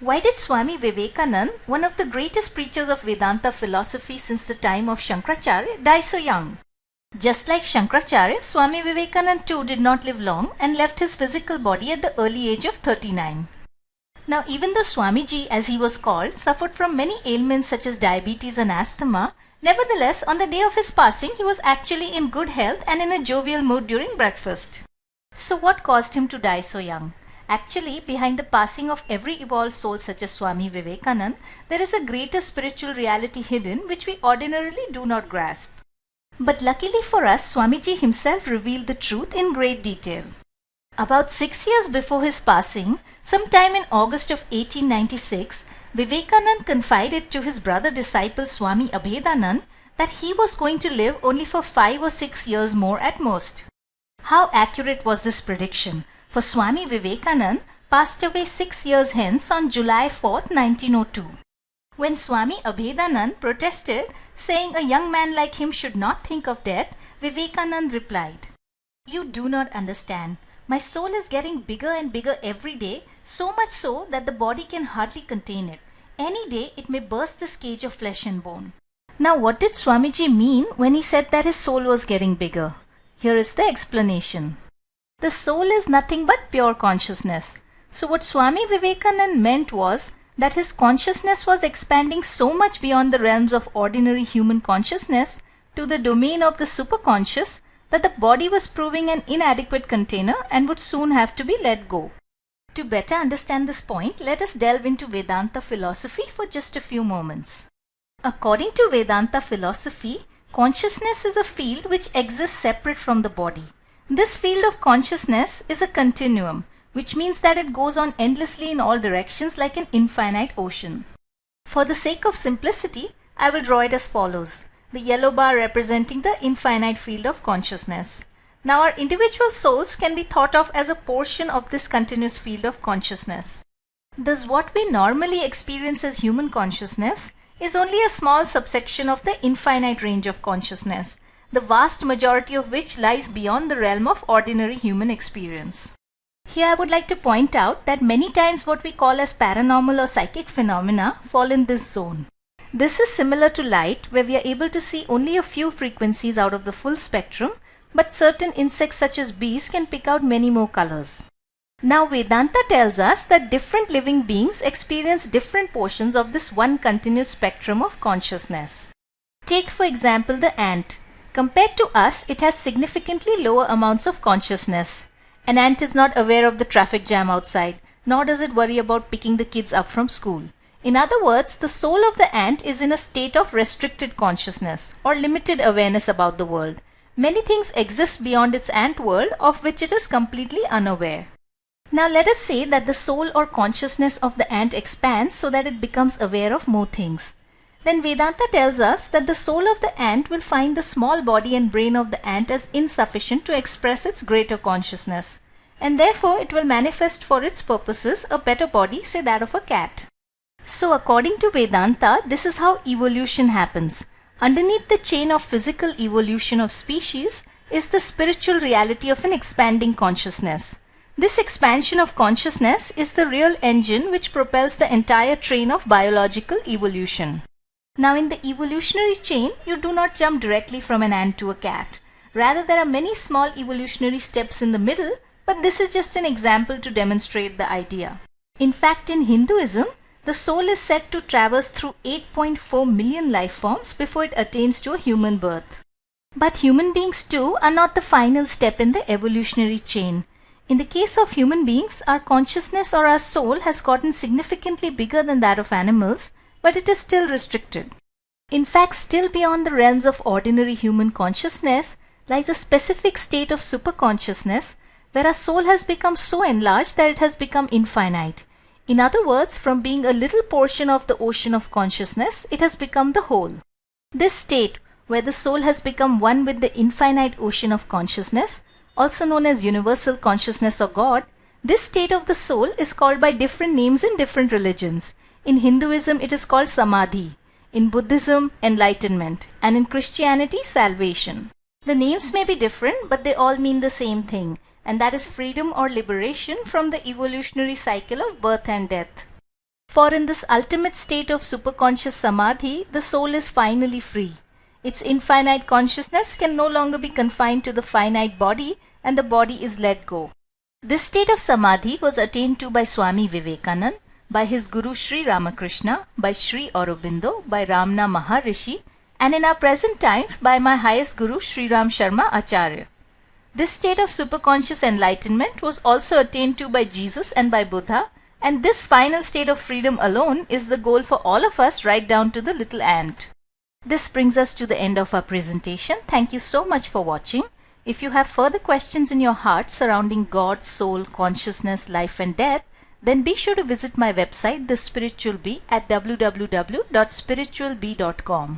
Why did Swami Vivekanand, one of the greatest preachers of Vedanta philosophy since the time of Shankaracharya, die so young? Just like Shankaracharya, Swami Vivekanand too did not live long and left his physical body at the early age of 39. Now, even though Swamiji, as he was called, suffered from many ailments such as diabetes and asthma, nevertheless, on the day of his passing, he was actually in good health and in a jovial mood during breakfast. So what caused him to die so young? Actually, behind the passing of every evolved soul such as Swami Vivekanand, there is a greater spiritual reality hidden which we ordinarily do not grasp. But luckily for us, Swamiji himself revealed the truth in great detail. About 6 years before his passing, sometime in August of 1896, Vivekanand confided to his brother disciple Swami Abhedanand that he was going to live only for 5 or 6 years more at most. How accurate was this prediction? For Swami Vivekanand passed away 6 years hence on July 4th, 1902. When Swami Abhedanand protested, saying a young man like him should not think of death, Vivekanand replied, "You do not understand. My soul is getting bigger and bigger every day, so much so that the body can hardly contain it. Any day it may burst this cage of flesh and bone." Now what did Swamiji mean when he said that his soul was getting bigger? Here is the explanation. The soul is nothing but pure consciousness. So what Swami Vivekanand meant was that his consciousness was expanding so much beyond the realms of ordinary human consciousness to the domain of the superconscious that the body was proving an inadequate container and would soon have to be let go. To better understand this point, let us delve into Vedanta philosophy for just a few moments. According to Vedanta philosophy, consciousness is a field which exists separate from the body. This field of consciousness is a continuum, which means that it goes on endlessly in all directions like an infinite ocean. For the sake of simplicity, I will draw it as follows. The yellow bar representing the infinite field of consciousness. Now our individual souls can be thought of as a portion of this continuous field of consciousness. Thus what we normally experience as human consciousness is only a small subsection of the infinite range of consciousness, the vast majority of which lies beyond the realm of ordinary human experience. Here I would like to point out that many times what we call as paranormal or psychic phenomena fall in this zone. This is similar to light, where we are able to see only a few frequencies out of the full spectrum, but certain insects such as bees can pick out many more colors. Now Vedanta tells us that different living beings experience different portions of this one continuous spectrum of consciousness. Take for example the ant. Compared to us, it has significantly lower amounts of consciousness. An ant is not aware of the traffic jam outside, nor does it worry about picking the kids up from school. In other words, the soul of the ant is in a state of restricted consciousness or limited awareness about the world. Many things exist beyond its ant world of which it is completely unaware. Now let us say that the soul or consciousness of the ant expands so that it becomes aware of more things. Then Vedanta tells us that the soul of the ant will find the small body and brain of the ant as insufficient to express its greater consciousness, and therefore it will manifest for its purposes a better body, say that of a cat. So according to Vedanta, this is how evolution happens. Underneath the chain of physical evolution of species is the spiritual reality of an expanding consciousness. This expansion of consciousness is the real engine which propels the entire train of biological evolution. Now in the evolutionary chain, you do not jump directly from an ant to a cat. Rather, there are many small evolutionary steps in the middle, but this is just an example to demonstrate the idea. In fact, in Hinduism, the soul is said to traverse through 8.4 million life forms before it attains to a human birth. But human beings too are not the final step in the evolutionary chain. In the case of human beings, our consciousness or our soul has gotten significantly bigger than that of animals, but it is still restricted. In fact, still beyond the realms of ordinary human consciousness lies a specific state of superconsciousness where our soul has become so enlarged that it has become infinite. In other words, from being a little portion of the ocean of consciousness, it has become the whole. This state, where the soul has become one with the infinite ocean of consciousness, also known as universal consciousness or God, this state of the soul is called by different names in different religions. In Hinduism, it is called Samadhi. In Buddhism, enlightenment. And in Christianity, salvation. The names may be different, but they all mean the same thing, and that is freedom or liberation from the evolutionary cycle of birth and death. For in this ultimate state of superconscious samadhi, the soul is finally free. Its infinite consciousness can no longer be confined to the finite body, and the body is let go. This state of samadhi was attained to by Swami Vivekanand, by his Guru Sri Ramakrishna, by Sri Aurobindo, by Ramana Maharishi, and in our present times by my highest Guru Sri Ram Sharma Acharya. This state of superconscious enlightenment was also attained to by Jesus and by Buddha, and this final state of freedom alone is the goal for all of us, right down to the little ant. This brings us to the end of our presentation. Thank you so much for watching. If you have further questions in your heart surrounding God, soul, consciousness, life and death, then be sure to visit my website, The Spiritual Bee, at www.spiritualbee.com.